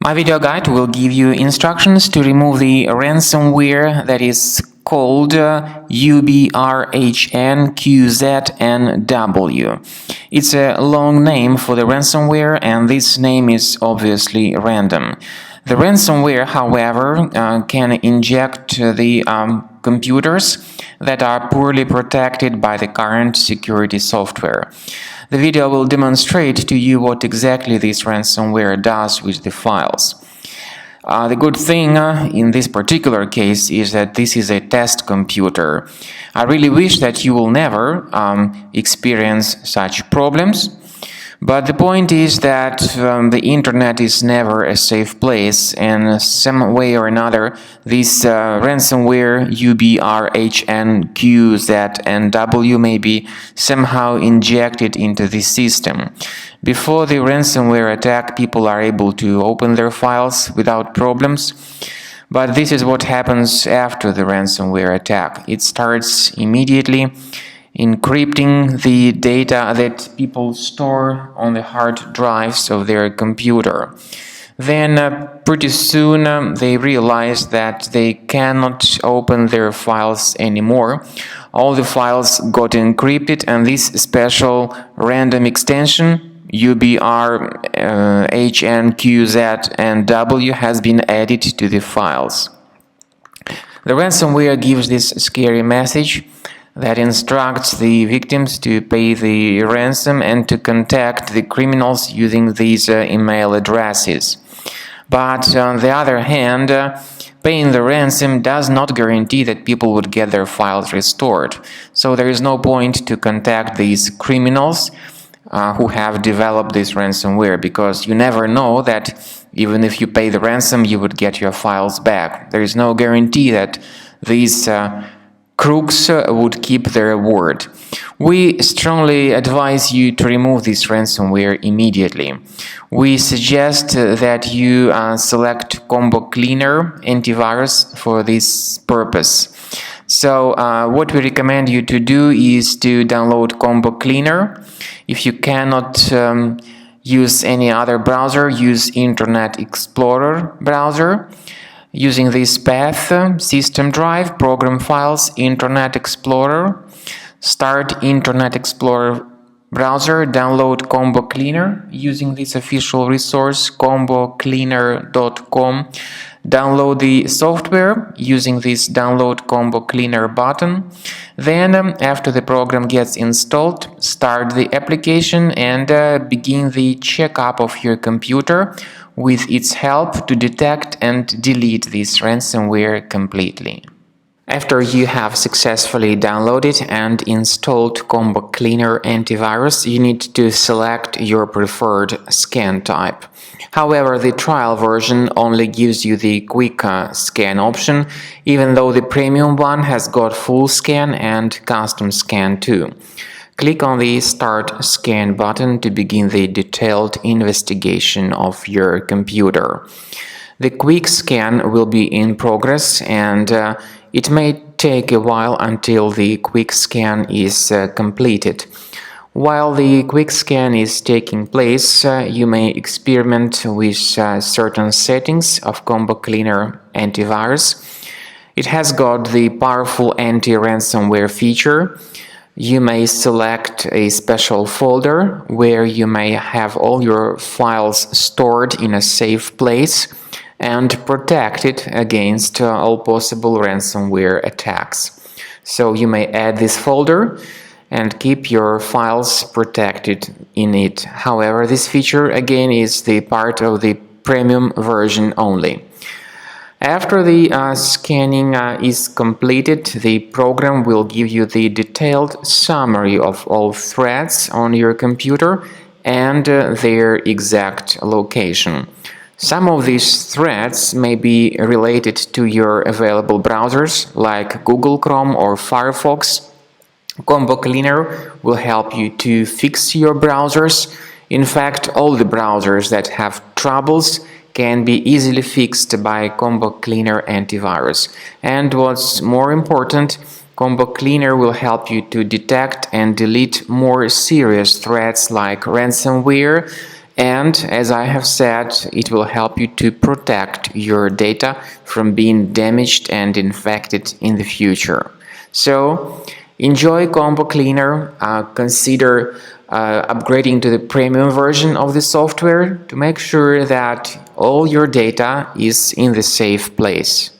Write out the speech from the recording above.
My video guide will give you instructions to remove the ransomware that is called Ubrhnqznw. It's a long name for the ransomware, and this name is obviously random. The ransomware, however, can inject the computers that are poorly protected by the current security software. The video will demonstrate to you what exactly this ransomware does with the files. The good thing in this particular case is that this is a test computer. I really wish that you will never experience such problems. But the point is that the internet is never a safe place, and some way or another, this ransomware Ubrhnqznw may be somehow injected into the system. Before the ransomware attack, people are able to open their files without problems. But this is what happens after the ransomware attack. It starts immediately encrypting the data that people store on the hard drives of their computer. Then pretty soon they realize that they cannot open their files anymore. All the files got encrypted, and this special random extension Ubrhnqznw has been added to the files. The ransomware gives this scary message that instructs the victims to pay the ransom and to contact the criminals using these email addresses. But on the other hand, paying the ransom does not guarantee that people would get their files restored. So there is no point to contact these criminals who have developed this ransomware, because you never know that even if you pay the ransom, you would get your files back. There is no guarantee that these crooks would keep their word. We strongly advise you to remove this ransomware immediately. We suggest that you select Combo Cleaner antivirus for this purpose. So what we recommend you to do is to download Combo Cleaner. If you cannot use any other browser, use Internet Explorer browser. Using this path, System Drive, Program Files, Internet Explorer, start Internet Explorer browser, download Combo Cleaner using this official resource, combocleaner.com. Download the software using this Download Combo Cleaner button. Then, after the program gets installed, start the application and begin the checkup of your computer with its help to detect and delete this ransomware completely. After you have successfully downloaded and installed Combo Cleaner antivirus, you need to select your preferred scan type. However, the trial version only gives you the quick scan option, even though the premium one has got full scan and custom scan too. Click on the Start Scan button to begin the detailed investigation of your computer. The quick scan will be in progress, and it may take a while until the quick scan is completed. While the quick scan is taking place, you may experiment with certain settings of Combo Cleaner antivirus. It has got the powerful anti-ransomware feature. You may select a special folder where you may have all your files stored in a safe place and protected against all possible ransomware attacks. So you may add this folder and keep your files protected in it. However, this feature again is the part of the premium version only. After the scanning is completed, the program will give you the detailed summary of all threats on your computer and their exact location. Some of these threats may be related to your available browsers like Google Chrome or Firefox. Combo Cleaner will help you to fix your browsers. In fact, all the browsers that have troubles can be easily fixed by Combo Cleaner antivirus. And what's more important, Combo Cleaner will help you to detect and delete more serious threats like ransomware And as I have said, it will help you to protect your data from being damaged and infected in the future. So enjoy Combo Cleaner. Consider upgrading to the premium version of the software to make sure that all your data is in the safe place.